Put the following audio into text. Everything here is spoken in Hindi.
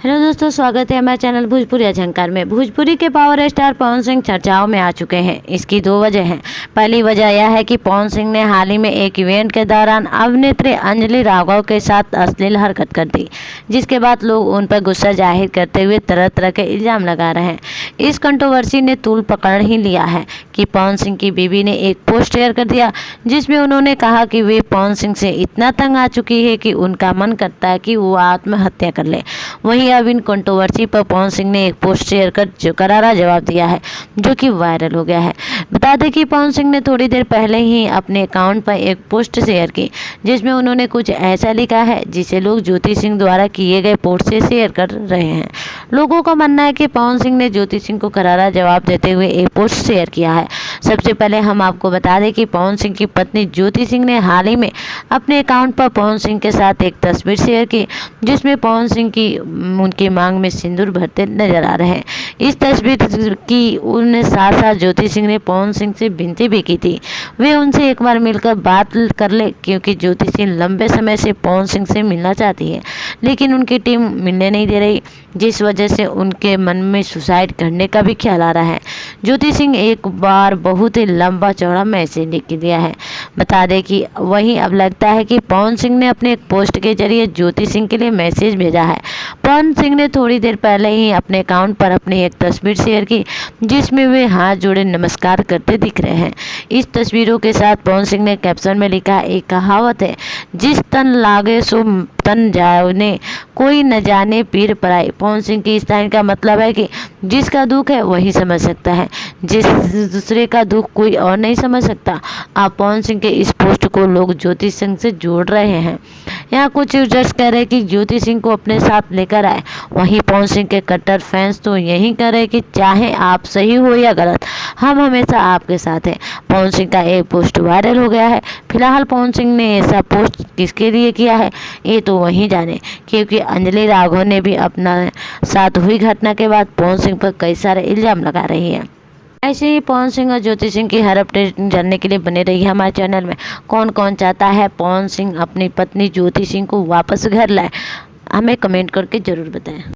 हेलो दोस्तों, स्वागत है हमारे चैनल भोजपुरी झंकार में। भोजपुरी के पावर स्टार पवन सिंह चर्चाओं में आ चुके हैं। इसकी दो वजह हैं। पहली वजह यह है कि पवन सिंह ने हाल ही में एक इवेंट के दौरान अभिनेत्री अंजलि राघव के साथ अश्लील हरकत कर दी, जिसके बाद लोग उन पर गुस्सा जाहिर करते हुए तरह तरह के इल्ज़ाम लगा रहे हैं। इस कंट्रोवर्सी ने तूल पकड़ ही लिया है कि पवन सिंह की बीवी ने एक पोस्ट शेयर कर दिया, जिसमें उन्होंने कहा कि वे पवन सिंह से इतना तंग आ चुकी है कि उनका मन करता है कि वो आत्महत्या कर ले। वहीं अब इन कंट्रोवर्सी पर पवन सिंह ने एक पोस्ट शेयर कर जो करारा जवाब दिया है, जो कि वायरल हो गया है। बता दें कि पवन सिंह ने थोड़ी देर पहले ही अपने अकाउंट पर एक पोस्ट शेयर की, जिसमें उन्होंने कुछ ऐसा लिखा है जिसे लोग ज्योति सिंह द्वारा किए गए पोस्ट से शेयर कर रहे हैं। लोगों का मानना है कि पवन सिंह ने ज्योति सिंह को करारा जवाब देते हुए एक पोस्ट शेयर किया है। सबसे पहले हम आपको बता दें कि पवन सिंह की पत्नी ज्योति सिंह ने हाल ही में अपने अकाउंट पर पवन सिंह के साथ एक तस्वीर शेयर की, जिसमें पवन सिंह की उनकी मांग में सिंदूर भरते नजर आ रहे हैं। इस तस्वीर की उनके साथ साथ ज्योति सिंह ने पवन सिंह से विनती भी की थी वे उनसे एक बार मिलकर बात कर ले, क्योंकि ज्योति सिंह लंबे समय से पवन सिंह से मिलना चाहती है, लेकिन उनकी टीम मिलने नहीं दे रही, जिस वजह से उनके मन में सुसाइड करने का भी ख्याल आ रहा है। ज्योति सिंह एक बार बहुत ही लंबा चौड़ा मैसेज लिख दिया है। बता दें कि वहीं अब लगता है कि पवन सिंह ने अपने एक पोस्ट के जरिए ज्योति सिंह के लिए मैसेज भेजा है। पवन सिंह ने थोड़ी देर पहले ही अपने अकाउंट पर अपनी एक तस्वीर शेयर की, जिसमें वे हाथ जोड़े नमस्कार करते दिख रहे हैं। इस तस्वीरों के साथ पवन सिंह ने कैप्शन में लिखा, एक कहावत है, जिस तन लागे सो तन जाने, कोई न जाने पीर पराई। पवन सिंह की इस लाइन का मतलब है कि जिसका दुख है वही समझ सकता है, जिस दूसरे का दुख कोई और नहीं समझ सकता। आप पवन सिंह के इस पोस्ट को लोग ज्योति सिंह से जोड़ रहे हैं। यहाँ कुछ यूजर्स कह रहे हैं कि ज्योति सिंह को अपने साथ लेकर आए, वहीं पवन सिंह के कट्टर फैंस तो यही कह रहे हैं कि चाहे आप सही हो या गलत, हम हमेशा आपके साथ हैं। पवन सिंह का एक पोस्ट वायरल हो गया है। फिलहाल पवन सिंह ने ऐसा पोस्ट किसके लिए किया है ये तो वही जाने, क्योंकि अंजलि राघव ने भी अपना साथ हुई घटना के बाद पवन सिंह पर कई सारे इल्जाम लगा रही है। ऐसे ही पवन सिंह और ज्योति सिंह की हर अपडेट जानने के लिए बने रहिए हमारे चैनल में। कौन कौन चाहता है पवन सिंह अपनी पत्नी ज्योति सिंह को वापस घर लाए, हमें कमेंट करके ज़रूर बताएं।